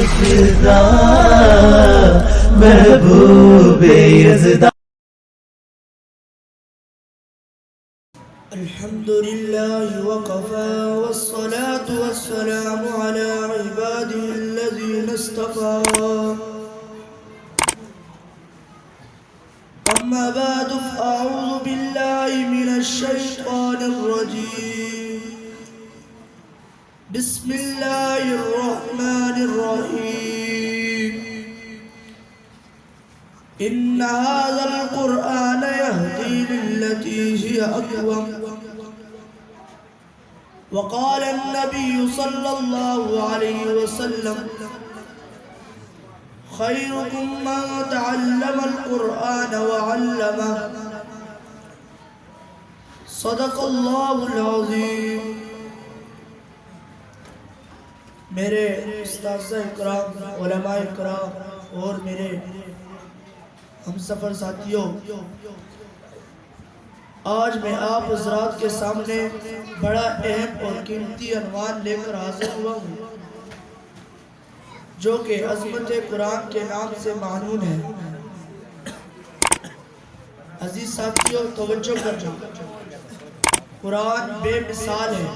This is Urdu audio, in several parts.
فدا محبوب یزدان. الحمد لله وكفى والصلاة والسلام على عباده الذين اصطفى. أما بعد فأعوذ بالله من الشيطان الرجيم. بسم الله الرحمن الرحيم. إن هذا القرآن يهدي للتي هي أقوم. وقال النبي صلى الله عليه وسلم خيركم من تعلم القرآن وعلمه. صدق الله العظيم. میرے استاذ اکرام، علماء اکرام اور میرے ہم سفر ساتھیوں، آج میں آپ حضرات کے سامنے بڑا اہم اور قیمتی عنوان لے کر حاضر ہوا ہوں جو کہ عظمت قرآن کے نام سے معنون ہے. عزیز ساتھیوں توجہ کرنا، قرآن بے مثال ہے.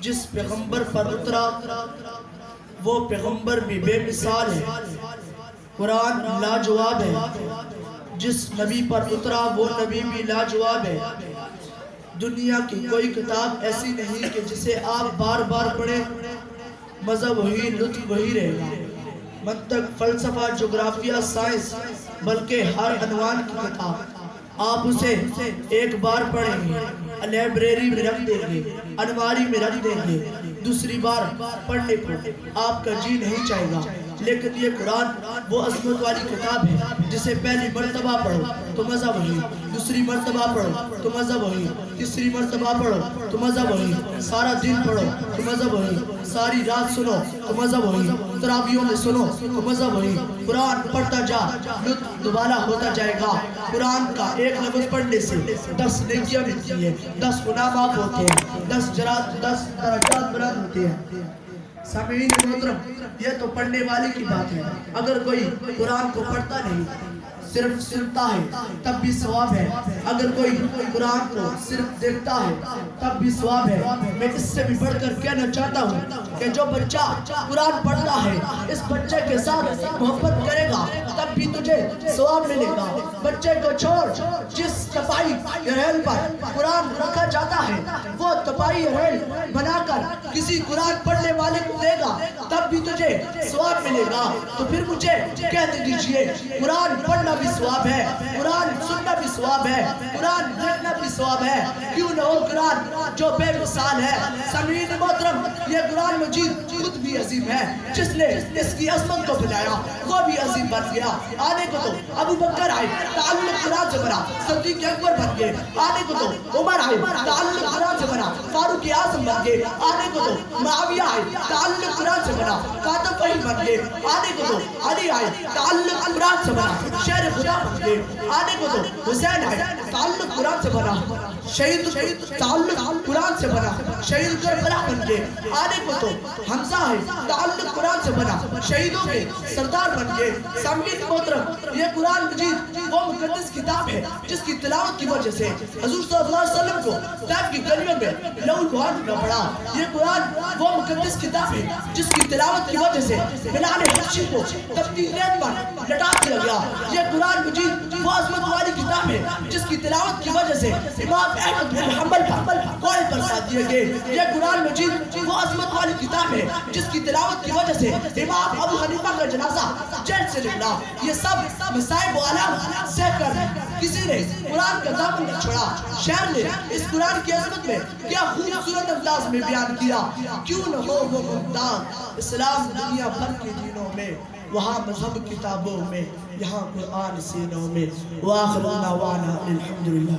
جس پیغمبر پر اترا وہ پیغمبر بھی بے مثال ہے. قرآن لاجواب ہے. جس نبی پر اترا وہ نبی بھی لاجواب ہے. دنیا کی کوئی کتاب ایسی نہیں کہ جسے آپ بار بار پڑھیں مزہ وہی، لطف وہی رہے گا. منطق، فلسفہ، جغرافیہ، سائنس، بلکہ ہر عنوان کی کتاب آپ اسے ایک بار پڑھیں گے، لائبریری میں رکھ دیں گے، الماری میں رکھ دیں گے، دوسری بار پڑھنے کو آپ کا جی نہیں چاہے گا. لیکن یہ قرآن وہ عظمت والی کتاب ہے جسے پہلی مرتبہ پڑھو تو مزہ وہی، دوسری مرتبہ پڑھو تو مزہ وہی، تیسری مرتبہ پڑھو تو مزہ وہی، سارا دن پڑھو تو مزہ وہی، ساری رات سنو تو مزہ وہی، تراویحوں میں سنو تو مزہ وہی. قرآن پڑھتا جا، لطف دوبارہ ہوتا جائے گا. قرآن کا ایک لفظ پڑھنے سے 10 نیکیاں ملتی ہیں، 10 گناہ معاف ہوتے ہیں، 10 درجات بلند ہوتے ہیں. سامعین محترم، یہ تو پڑھنے والے کی بات ہے. اگر کوئی قرآن کو پڑھتا نہیں، صرف سنتا ہے تب بھی ثواب ہے. اگر کوئی قرآن کو صرف دیکھتا ہے تب بھی ثواب ہے. میں اس سے بھی بڑھ کر کہنا چاہتا ہوں کہ جو بچہ قرآن پڑھتا ہے اس بچے کے ساتھ محبت کرے گا تب بھی تجھے ثواب ملے گا. بچے کو چھوڑ، جس تپائی ریل پر قرآن رکھا جاتا ہے وہ تپائی ریل بنا کر کسی قرآن پڑھنے والے کو دے گا تب بھی تجھے ثواب ملے گا. تو پھر مجھے کہہ دیجئے قرآن پڑھنا بھی ثواب ہے، قرآن سننا بھی ثواب ہے، قرآن دیکھنا بھی ثواب ہے. کیوں نہ ہو قرآن جو بے مثال ہے. سامعین محترم، یہ قرآن مجید خود بھی عظیم ہے. جس نے اس کی عظمت کو بنایا وہ بھی عظیم بن گیا. آنے کو تو ابو بکر آئے، تعلق قرآن سے بنا، صدیق اکبر بن گئے. آنے کو تو عمر آئے، تعلق قرآن سے بنا، فاروق اعظم بن گئے. آنے کو تو معاویہ آئے، تعلق قرآن سے بنا، کاتب وحی بن گئے. آنے کو تو علی آئے، تعلق قرآن سے بنا، شہر خدا بن گئے. آنے کو تو حسین آئے، تعلق قرآن سے بنا، شہید تعلق قرآن سے بنا، شہید کربلا بن گئے. آنے کو تو حمزہ ہے، تعلق قرآن سے بنا، شہیدوں کے سردار بن گئے. سامعین محترم، یہ قرآن مجید وہ مقدس کتاب ہے جس کی تلاوت کی وجہ سے حضور صلی اللہ علیہ وسلم کو طائف کی گلیوں میں لہو لہان نہ پڑا. یہ قرآن وہ مقدس کتاب ہے جس کی تلاوت کی وجہ سے بلال حبشی کو تپتی ریت پر لٹا دیا گیا. یہ قرآن مجید وہ عظمت والی کتاب ہے جس کی تلاوت کی وجہ سے امام احمد بن حنبل کوڑے پر ساتھ دیے گئے. یہ قرآن مجید وہ عظمت والی کتاب ہے جس کی تلاوت کی وجہ سے امام ابو حنیفہ کا جنازہ جیل سے نکلا. یہ سب مصائب و آلام سہ کر کسی نے قرآن کا دامن نہ چھوڑا. شاعر نے اس قرآن کی عظمت میں کیا خوبصورت انداز میں بیان کیا. کیوں نہ ہو وہ ممتاز اسلام دنیا بھر کے دینوں میں، وہاں مذہب کتابوں میں، یہاں قرآن سینوں میں. وآخر دعوانا الحمدللہ.